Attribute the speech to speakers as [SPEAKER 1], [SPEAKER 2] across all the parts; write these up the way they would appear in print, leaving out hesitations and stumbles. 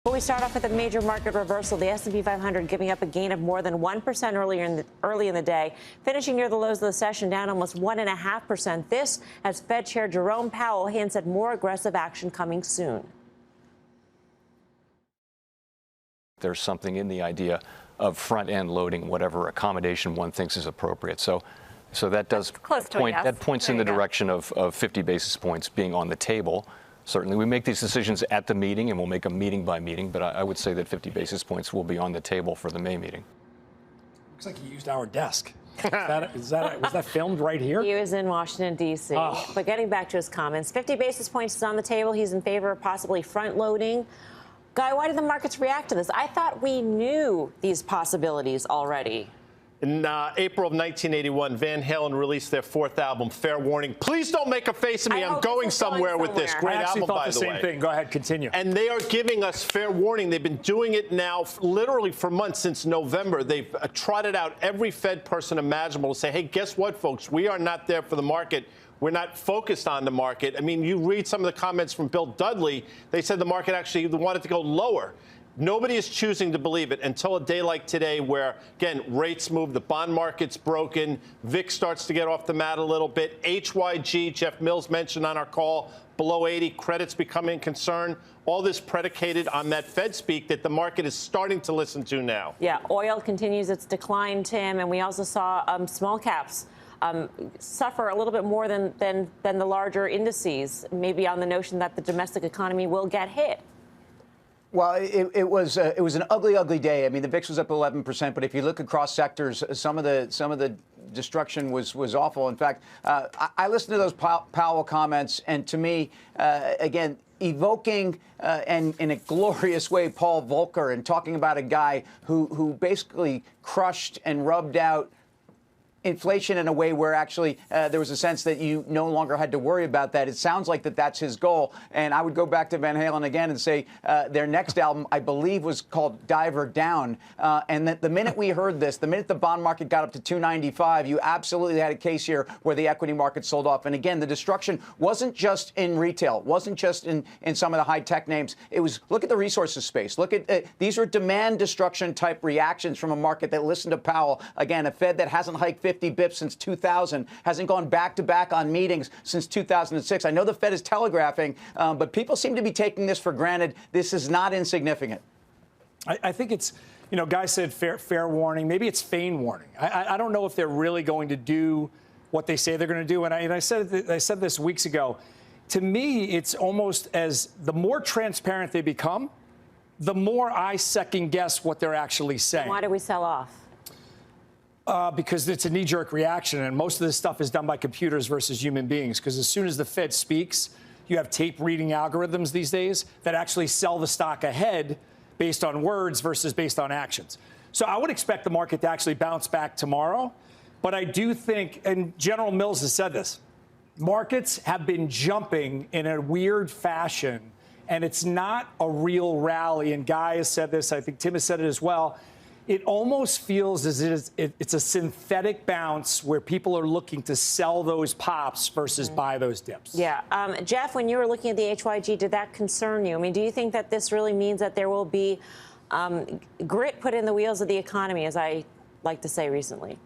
[SPEAKER 1] But we start off with a major market reversal. The S&P 500 giving up a gain of more than 1% early in the day, finishing near the lows of the session, down almost 1.5%. This as Fed Chair Jerome Powell hints at more aggressive action coming soon.
[SPEAKER 2] There's something in the idea of front-end loading whatever accommodation one thinks is appropriate. So that does point, that points in the direction of 50 basis points being on the table. Certainly, we make these decisions at the meeting, and we'll make them meeting by meeting. But I would say that 50 basis points will be on the table for the May meeting.
[SPEAKER 3] Looks like he used our desk. Was that filmed right here?
[SPEAKER 1] He was in Washington, D.C. Oh. But getting back to his comments, 50 basis points is on the table. He's in favor of possibly front-loading. Guy, why did the markets react to this? I thought we knew these possibilities already.
[SPEAKER 4] In April of 1981, Van Halen released their fourth album, Fair Warning. Please don't make a face at me. I'm going somewhere with this. Great album, by the way.
[SPEAKER 3] Same thing. Go ahead, continue.
[SPEAKER 4] And they are giving us fair warning. They've been doing it now literally for months, since November. They've trotted out every Fed person imaginable to say, hey, guess what, folks? We are not there for the market. We're not focused on the market. I mean, you read some of the comments from Bill Dudley. They said the market actually wanted to go lower. Nobody is choosing to believe it until a day like today where, again, rates move, the bond market's broken, VIX starts to get off the mat a little bit. HYG, Jeff Mills mentioned on our call, below 80, credit's becoming a concern. All this predicated on that Fed speak that the market is starting to listen to now.
[SPEAKER 1] Yeah, oil continues its decline, Tim, and we also saw small caps suffer a little bit more than the larger indices, maybe on the notion that the domestic economy will get hit.
[SPEAKER 5] Well, it was an ugly day. I mean, the VIX was up 11%, but if you look across sectors, some of the destruction was awful. In fact, I listened to those Powell comments, and to me, again, evoking and in a glorious way Paul Volcker, and talking about a guy who basically crushed and rubbed out inflation in a way where actually there was a sense that you no longer had to worry about that. It sounds like that's his goal. And I would go back to Van Halen again and say their next album, I believe, was called Diver Down. And that the minute we heard this, the minute the bond market got up to 295, you absolutely had a case here where the equity market sold off. And again, the destruction wasn't just in retail, wasn't just in some of the high tech names. It was, look at the resources space. Look at these are demand destruction type reactions from a market that listened to Powell. Again, a Fed that hasn't hiked 50 bips since 2000, hasn't gone back-to-back on meetings since 2006. I know the Fed is telegraphing, but people seem to be taking this for granted. This is not insignificant.
[SPEAKER 3] I think it's, guys said fair warning. Maybe it's feign warning. I don't know if they're really going to do what they say they're going to do. And I said this weeks ago. To me, it's almost as the more transparent they become, the more I second guess what they're actually saying.
[SPEAKER 1] Why do we sell off?
[SPEAKER 3] Because it's a knee-jerk reaction, and most of this stuff is done by computers versus human beings. Because as soon as the Fed speaks, you have tape-reading algorithms these days that actually sell the stock ahead based on words versus based on actions. So I would expect the market to actually bounce back tomorrow. But I do think, and General Mills has said this, markets have been jumping in a weird fashion, and it's not a real rally. And Guy has said this, I think Tim has said it as well. It almost feels as it's a synthetic bounce where people are looking to sell those pops versus buy those dips.
[SPEAKER 1] Yeah. Jeff, when you were looking at the HYG, did that concern you? I mean, do you think that this really means that there will be grit put in the wheels of the economy, as I like to say recently?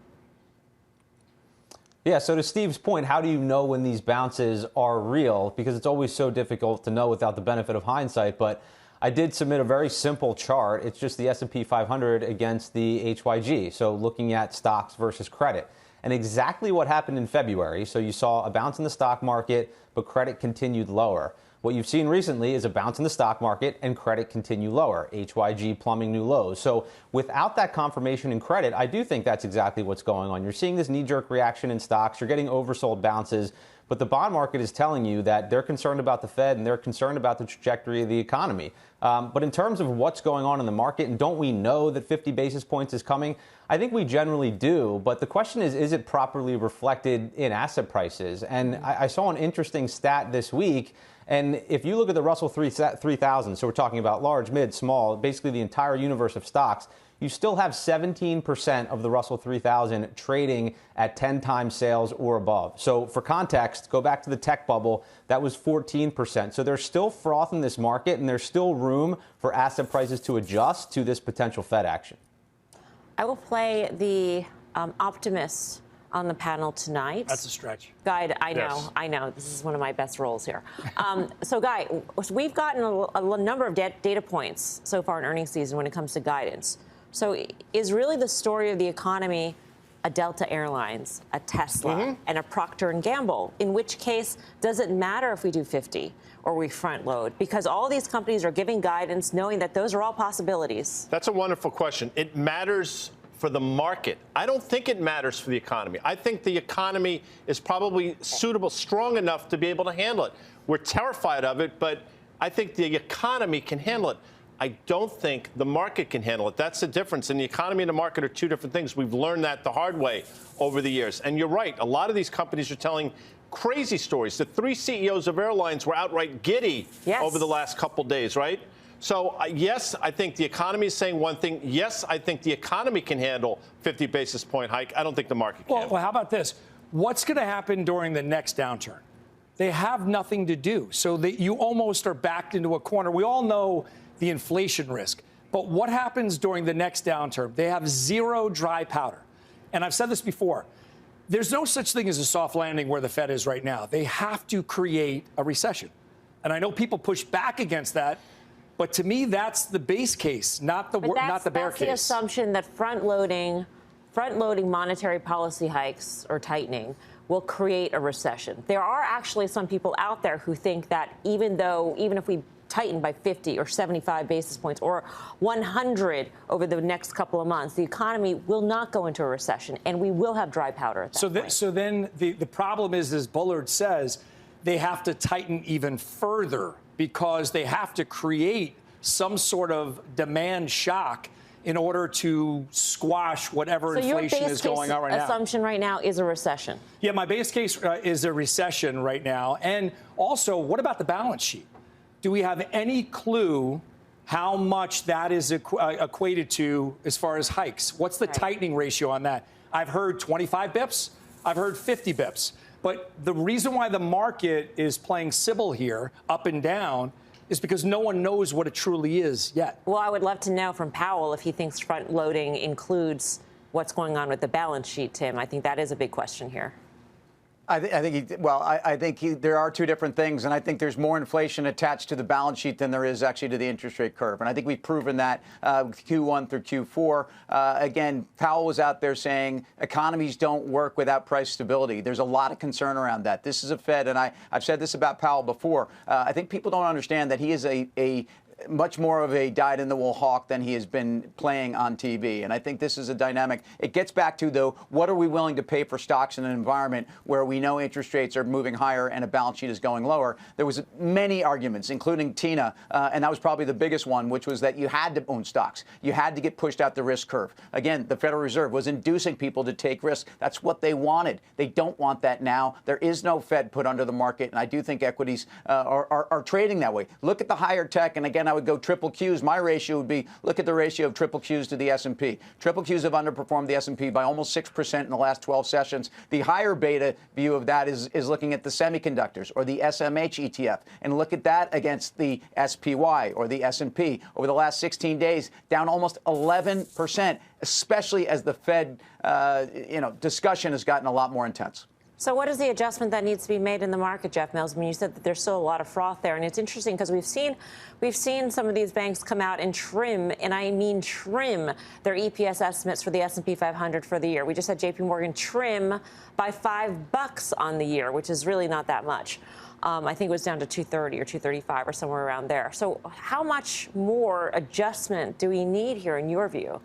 [SPEAKER 6] Yeah, so to Steve's point, how do you know when these bounces are real? Because it's always so difficult to know without the benefit of hindsight. But I did submit a very simple chart. It's just the S&P 500 against the HYG, so looking at stocks versus credit. And exactly what happened in February. So you saw a bounce in the stock market, but credit continued lower. What you've seen recently is a bounce in the stock market and credit continue lower, HYG plumbing new lows. So without that confirmation in credit, I do think that's exactly what's going on. You're seeing this knee-jerk reaction in stocks. You're getting oversold bounces. But the bond market is telling you that they're concerned about the Fed and they're concerned about the trajectory of the economy. But in terms of what's going on in the market, and don't we know that 50 basis points is coming? I think we generally do. But the question is it properly reflected in asset prices? And I saw an interesting stat this week. And if you look at the Russell 3000, so we're talking about large, mid, small, basically the entire universe of stocks, you still have 17% of the Russell 3000 trading at 10 times sales or above. So for context, go back to the tech bubble, that was 14%. So there's still froth in this market, and there's still room for asset prices to adjust to this potential Fed action. I
[SPEAKER 1] will play the optimist on the panel tonight.
[SPEAKER 3] That's a stretch.
[SPEAKER 1] Guy, I know. This is one of my best roles here. So, Guy, we've gotten a number of data points so far in earnings season when it comes to guidance. So is really the story of the economy a Delta Airlines, a Tesla, and a Procter & Gamble? In which case, does it matter if we do 50 or we front load? Because all these companies are giving guidance knowing that those are all possibilities.
[SPEAKER 4] That's a wonderful question. It matters for the market. I don't think it matters for the economy. I think the economy is probably suitable, strong enough to be able to handle it. We're terrified of it, but I think the economy can handle it. I don't think the market can handle it. That's the difference. And the economy and the market are two different things. We've learned that the hard way over the years. And you're right. A lot of these companies are telling crazy stories. The 3 CEOs of airlines were outright giddy over the last couple days, right? So, yes, I think the economy is saying one thing. Yes, I think the economy can handle 50 basis point hike. I don't think the market can.
[SPEAKER 3] Well, how about this? What's going to happen during the next downturn? They have nothing to do. So that you almost are backed into a corner. We all know the inflation risk. But what happens during the next downturn? They have zero dry powder. And I've said this before. There's no such thing as a soft landing where the Fed is right now. They have to create a recession. And I know people push back against that. But to me, that's the base case, not the bear case.
[SPEAKER 1] That's the assumption that front-loading monetary policy hikes or tightening will create a recession. There are actually some people out there who think that even if we tighten by 50 or 75 basis points or 100 over the next couple of months, the economy will not go into a recession, and we will have dry powder at that point.
[SPEAKER 3] So then the problem is, as Bullard says, they have to tighten even further because they have to create some sort of demand shock in order to squash whatever inflation is going on right now.
[SPEAKER 1] So your base case assumption right now is a recession?
[SPEAKER 3] Yeah, my base case is a recession right now. And also, what about the balance sheet? Do we have any clue how much that is equated to as far as hikes? What's the tightening ratio on that? I've heard 25 bips. I've heard 50 bips. But the reason why the market is playing Sybil here, up and down, is because no one knows what it truly is yet.
[SPEAKER 1] Well, I would love to know from Powell if he thinks front loading includes what's going on with the balance sheet, Tim. I think that is a big question here.
[SPEAKER 5] I think there are two different things, and I think there's more inflation attached to the balance sheet than there is actually to the interest rate curve. And I think we've proven that Q1 through Q4. Again, Powell was out there saying economies don't work without price stability. There's a lot of concern around that. This is a Fed, and I've said this about Powell before. I think people don't understand that he is a much more of a dyed-in-the-wool hawk than he has been playing on TV. And I think this is a dynamic. It gets back to, though, what are we willing to pay for stocks in an environment where we know interest rates are moving higher and a balance sheet is going lower? There was many arguments, including Tina, and that was probably the biggest one, which was that you had to own stocks. You had to get pushed out the risk curve. Again, the Federal Reserve was inducing people to take risks. That's what they wanted. They don't want that now. There is no Fed put under the market, and I do think equities are trading that way. Look at the higher tech, and again, I would go triple Qs. My ratio would be, look at the ratio of triple Qs to the S&P. Triple Qs have underperformed the S&P by almost 6% in the last 12 sessions. The higher beta view of that is looking at the semiconductors or the SMH ETF. And look at that against the SPY or the S&P. Over the last 16 days, down almost 11%, especially as the Fed discussion has gotten a lot more intense.
[SPEAKER 1] So what is the adjustment that needs to be made in the market, Jeff Mills? I mean, you said that there's still a lot of froth there, and it's interesting because we've seen some of these banks come out and trim, and I mean trim, their EPS estimates for the S&P 500 for the year. We just had J.P. Morgan trim by $5 on the year, which is really not that much. I think it was down to 230 or 235 or somewhere around there. So how much more adjustment do we need here in your view?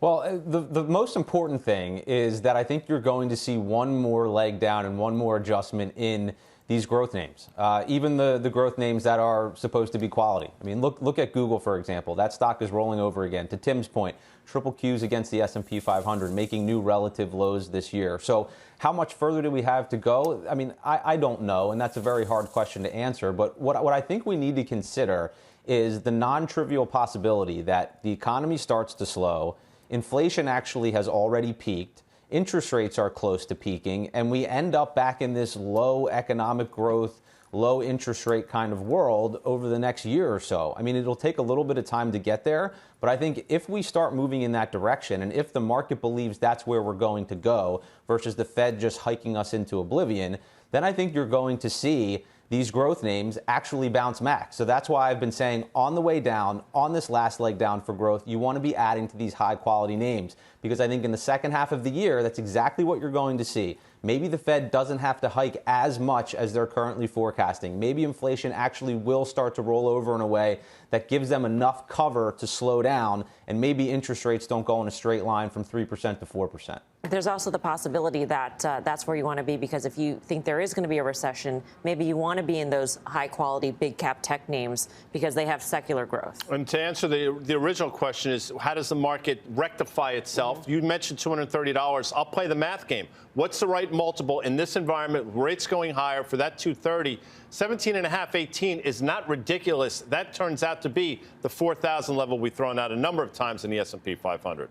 [SPEAKER 6] Well, the most important thing is that I think you're going to see one more leg down and one more adjustment in these growth names, even the growth names that are supposed to be quality. I mean, look at Google, for example. That stock is rolling over again. To Tim's point, triple Qs against the S&P 500, making new relative lows this year. So how much further do we have to go? I mean, I don't know, and that's a very hard question to answer. But what I think we need to consider is the non-trivial possibility that the economy starts to slow, inflation actually has already peaked, interest rates are close to peaking, and we end up back in this low economic growth, low interest rate kind of world over the next year or so. I mean, it'll take a little bit of time to get there, but I think if we start moving in that direction, and if the market believes that's where we're going to go versus the Fed just hiking us into oblivion, then I think you're going to see these growth names actually bounce back. So that's why I've been saying on the way down, on this last leg down for growth, you want to be adding to these high quality names, because I think in the second half of the year, that's exactly what you're going to see. Maybe the Fed doesn't have to hike as much as they're currently forecasting. Maybe inflation actually will start to roll over in a way that gives them enough cover to slow down, and maybe interest rates don't go in a straight line from 3% to 4%.
[SPEAKER 1] There's also the possibility that that's where you want to be, because if you think there is going to be a recession, maybe you want to be in those high-quality, big-cap tech names because they have secular growth.
[SPEAKER 4] And to answer the original question is, how does the market rectify itself? You mentioned $230. I'll play the math game. What's the right multiple in this environment? Rates going higher for that 230. 17.5, 18 is not ridiculous. That turns out to be the 4,000 level we've thrown out a number of times in the S&P 500.